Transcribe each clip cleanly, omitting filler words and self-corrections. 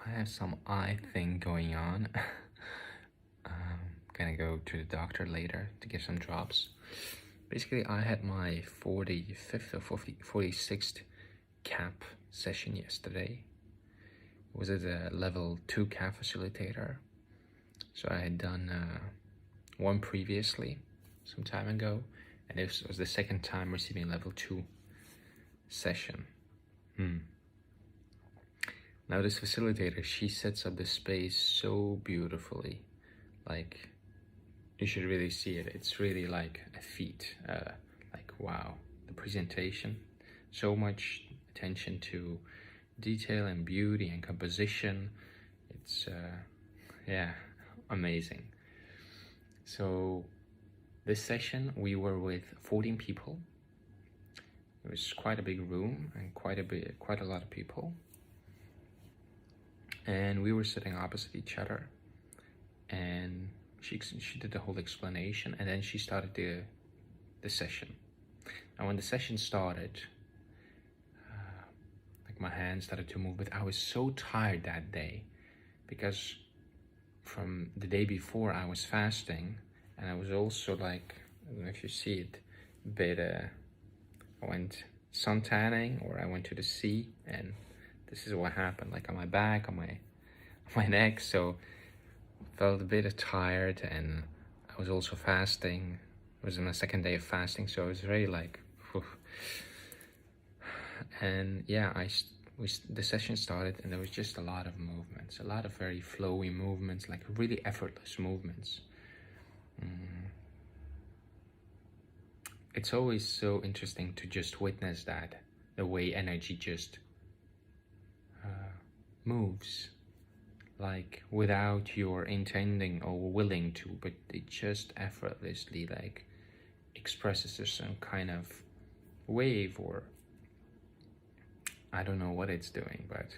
I have some eye thing going on. Gonna go to the doctor later to get some drops. Basically, I had my 45th or 46th KAP session yesterday. It was at a level 2 KAP facilitator. So I had done one previously, some time ago, and this was the second time receiving level 2 session. Now this facilitator, she sets up the space so beautifully. Like, you should really see it. It's really like a feat. Like, wow, the presentation, so much attention to detail and beauty and composition. It's yeah, amazing. So this session we were with 14 people. It was quite a big room and quite a lot of people. And we were sitting opposite each other, and she did the whole explanation, and then she started the session. And when the session started, like my hands started to move, but I was so tired that day because from the day before I was fasting, and I was also like, I don't know if you see it, but I went sun tanning, or I went to the sea, and this is what happened, like on my back, on my neck. So I felt a bit tired, and I was also fasting. It was my second day of fasting, so I was very like, whew. And yeah, the session started, and there was just a lot of movements, a lot of very flowy movements, like really effortless movements. It's always so interesting to just witness that, the way energy just moves, like without your intending or willing to, but it just effortlessly like expresses some kind of wave, or I don't know what it's doing, but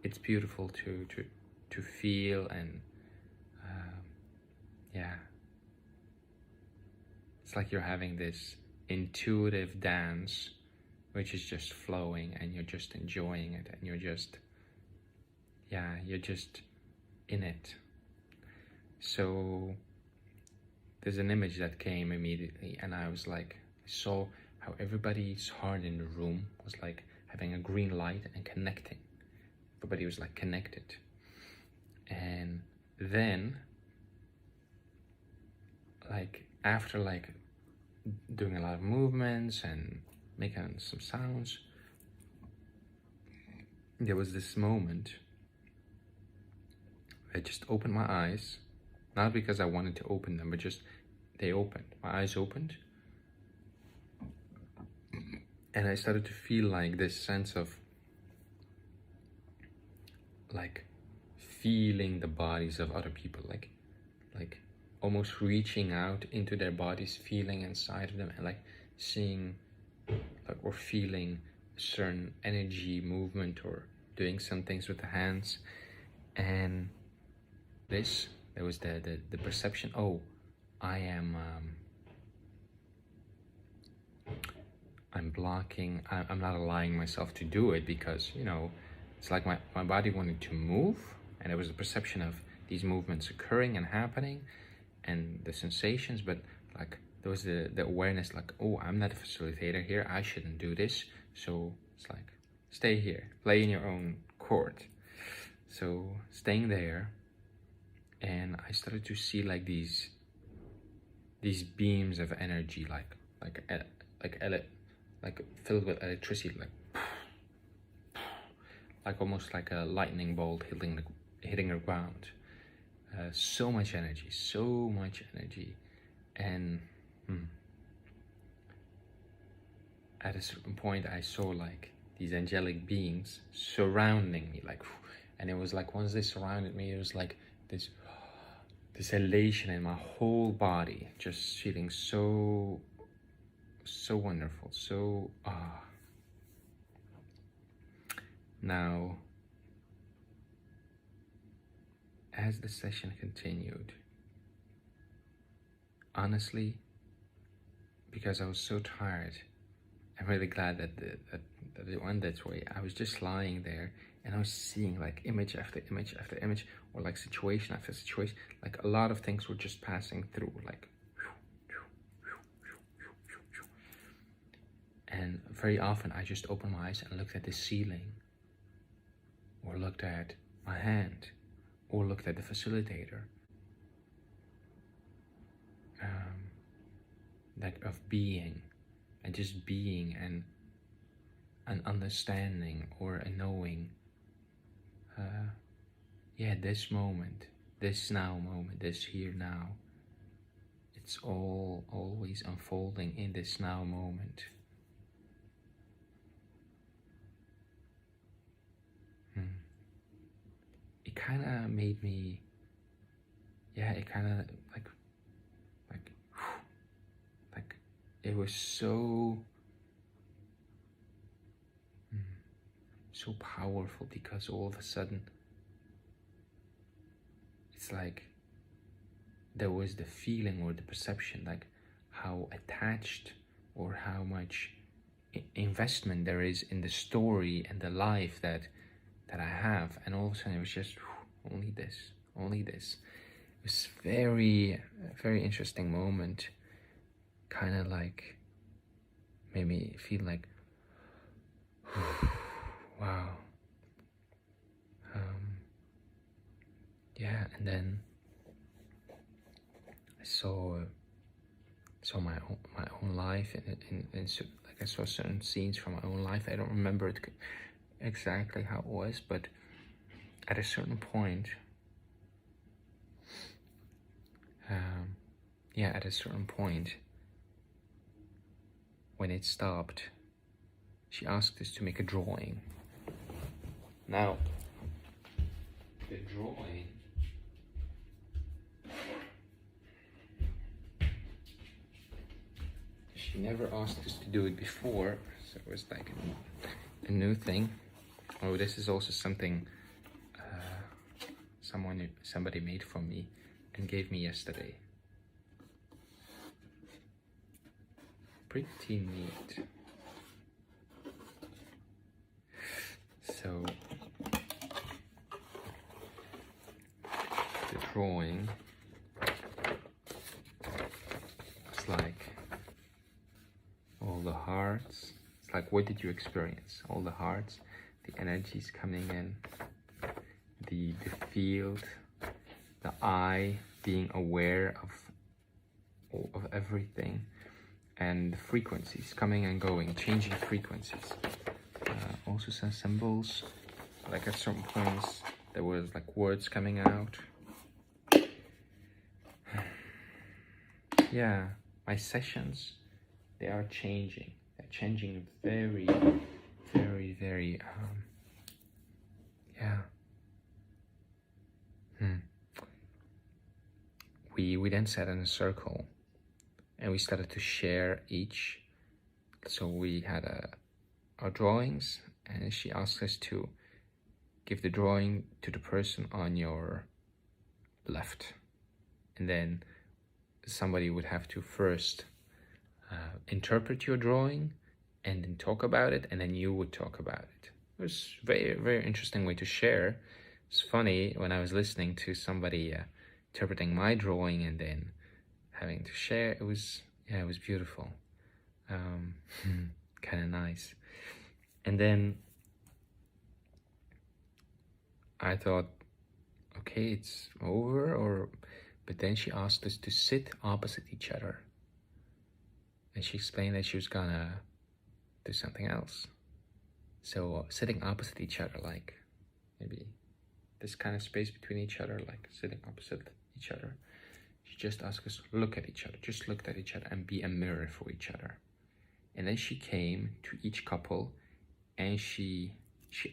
it's beautiful to feel. And yeah, it's like you're having this intuitive dance which is just flowing, and you're just enjoying it, and you're just in it. So there's an image that came immediately, and I was like, I saw how everybody's heart in the room was like having a green light and connecting. Everybody was like connected. And then like after like doing a lot of movements and making some sounds, there was this moment I just opened my eyes, not because I wanted to open them, but just they opened. My eyes opened, and I started to feel like this sense of like feeling the bodies of other people, like almost reaching out into their bodies, feeling inside of them, and like seeing like or feeling a certain energy, movement, or doing some things with the hands. And there was the perception, oh, I'm blocking, I'm not allowing myself to do it, because, you know, it's like my body wanted to move, and there was a perception of these movements occurring and happening, and the sensations, but like there was the awareness, like, oh, I'm not a facilitator here, I shouldn't do this. So it's like, stay here, play in your own court. So staying there, and I started to see like these beams of energy, like filled with electricity, like almost like a lightning bolt hitting the ground. So much energy, and at a certain point I saw like these angelic beings surrounding me, like, and it was like once they surrounded me, it was like this elation in my whole body, just feeling so wonderful, so Now, as the session continued, honestly, because I was so tired, I'm really glad that that it went that way. I was just lying there and I was seeing like image after image after image, or like situation after situation. Like a lot of things were just passing through, like. And very often I just opened my eyes and looked at the ceiling, or looked at my hand, or looked at the facilitator. Like of being, and just being, and an understanding or a knowing. Yeah, this moment, this now moment, this here now, it's all always unfolding in this now moment. It kind of made me, yeah, it kind of like it was so powerful, because all of a sudden it's like there was the feeling or the perception, like how attached or how much investment there is in the story and the life that I have, and all of a sudden it was just only this. It was very interesting moment, kind of like made me feel like wow. Yeah, and then I saw my own life, and like I saw certain scenes from my own life. I don't remember it exactly how it was, but at a certain point, at a certain point, when it stopped, she asked us to make a drawing. Now, the drawing, she never asked us to do it before, so it was like a new thing. Oh, this is also something somebody made for me and gave me yesterday. Pretty neat. So the drawing is like all the hearts. It's like, what did you experience? All the hearts, the energies coming in, the field, the eye being aware of everything, and the frequencies coming and going, changing frequencies. Also some symbols, like at certain points there was like words coming out. Yeah, my sessions, they are changing. They're changing very We then sat in a circle and we started to share each. So we had our drawings, and she asked us to give the drawing to the person on your left, and then somebody would have to first interpret your drawing and then talk about it, and then you would talk about it. It was very interesting way to share. It's funny, when I was listening to somebody interpreting my drawing and then having to share, it was beautiful. Kind of nice. And then I thought, okay, it's over, but then she asked us to sit opposite each other, and she explained that she was gonna do something else. So sitting opposite each other, like maybe this kind of space between each other, like sitting opposite each other. She just asked us to look at each other, just look at each other and be a mirror for each other. And then she came to each couple and she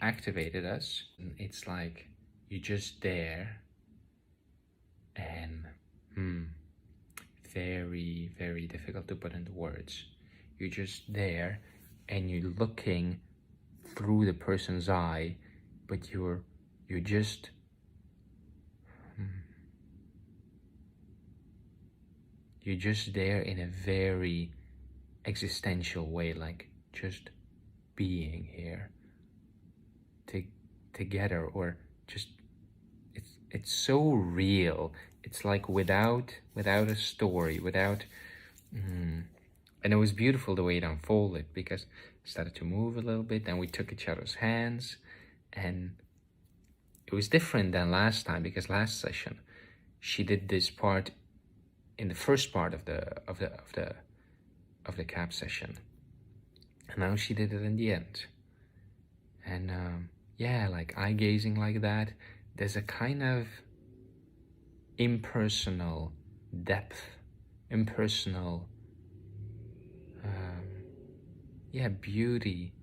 activated us. And it's like you're just there, and very difficult to put into words. You're just there and you're looking through the person's eye, but you're just you're just there in a very existential way, like just being here together, or just it's so real. It's like without a story, without and it was beautiful the way it unfolded, because it started to move a little bit, and we took each other's hands, and it was different than last time, because last session she did this part in the first part of the KAP session, and now she did it in the end. And yeah, like eye gazing like that, there's a kind of impersonal depth, impersonal beauty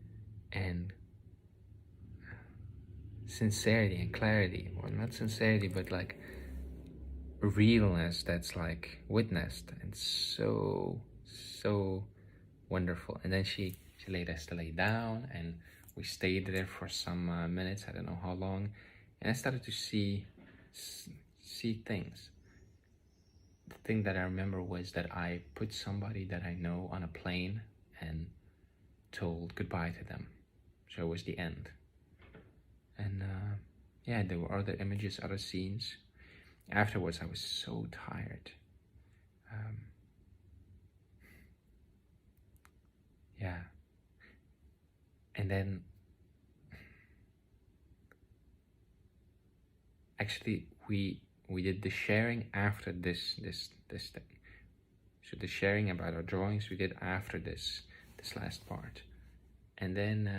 and sincerity and clarity. Well, not sincerity, but like realness that's like witnessed, and so wonderful. And then she laid us to lay down, and we stayed there for some minutes, I don't know how long, and I started to see things. The thing that I remember was that I put somebody that I know on a plane and told goodbye to them. So it was the end. And yeah, there were other images, other scenes. Afterwards, I was so tired. Yeah. And then actually we did the sharing after this thing. So the sharing about our drawings we did after this last part. And then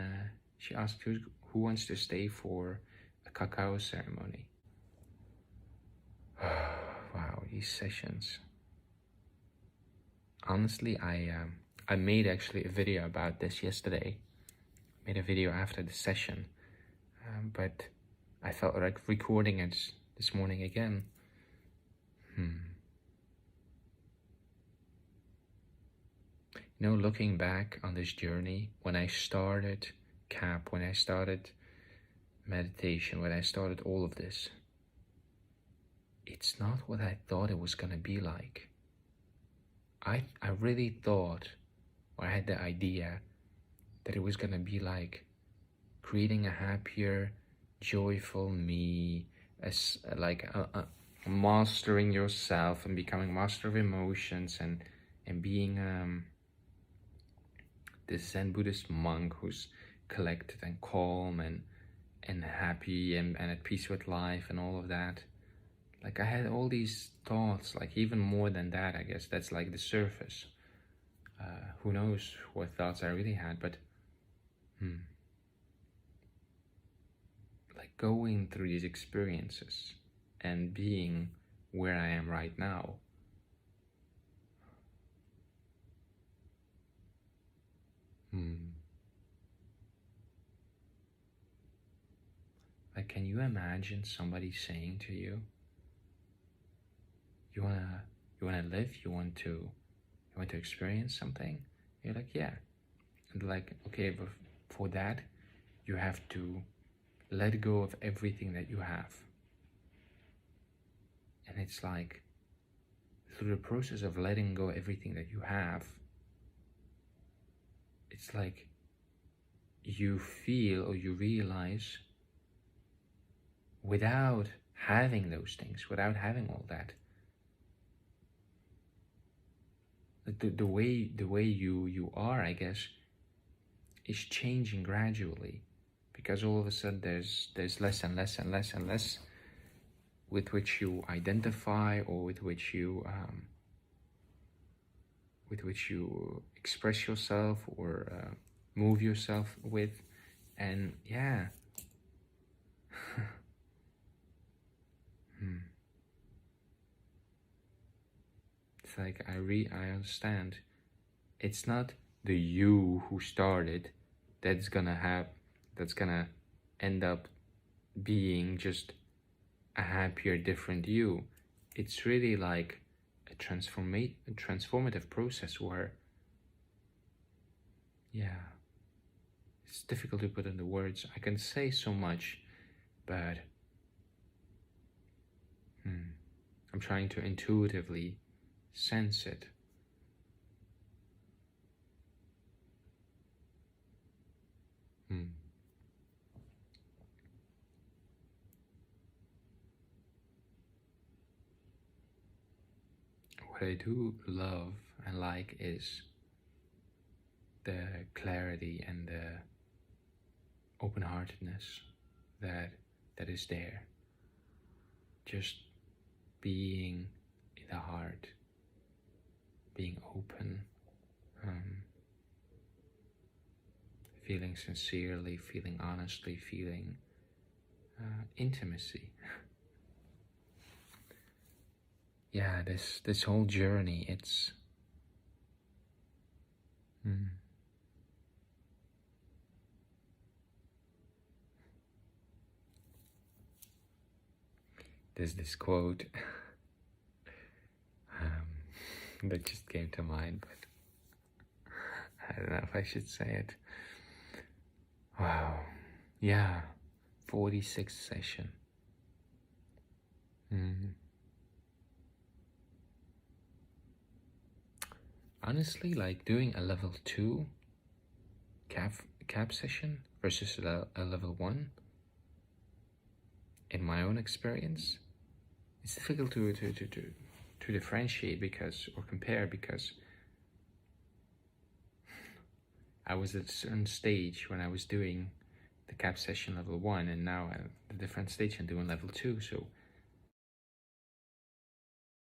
she asked who wants to stay for a cacao ceremony. Wow, these sessions. Honestly, I made actually a video about this yesterday. Made a video after the session, but I felt like recording it this morning again. You know, looking back on this journey, when I started KAP, when I started meditation, when I started all of this, it's not what I thought it was gonna be like. I really thought, or I had the idea that it was gonna be like creating a happier, joyful me, as like mastering yourself and becoming master of emotions, and being this Zen Buddhist monk who's collected and calm and happy and at peace with life and all of that. Like I had all these thoughts, like even more than that, I guess. That's like the surface. Who knows what thoughts I really had, but like going through these experiences and being where I am right now. Like, can you imagine somebody saying to you, you wanna live, you want to experience something? You're like, yeah. And like, okay, but for that you have to let go of everything that you have. And it's like, through the process of letting go of everything that you have, it's like you feel or you realize, without having those things, without having all that, the way you are, I guess, is changing gradually, because all of a sudden there's less and less and less and less with which you identify, or with which you express yourself, or move yourself with. And yeah. It's like I understand. It's not the you who started that's gonna end up being just a happier, different you. It's really like a transformative process where, yeah, it's difficult to put into words. I can say so much, but I'm trying to intuitively sense it. what I do love and like is the clarity and the open-heartedness that is there. Just being in the heart, being open, feeling sincerely, feeling honestly, feeling intimacy. Yeah, this whole journey, it's there's this quote that just came to mind, but I don't know if I should say it. Wow, yeah, 46th session. Honestly, like doing a level 2 KAP session versus a level 1, in my own experience, it's difficult to differentiate or compare, because I was at a certain stage when I was doing the KAP session level 1, and now at a different stage I'm doing level 2, so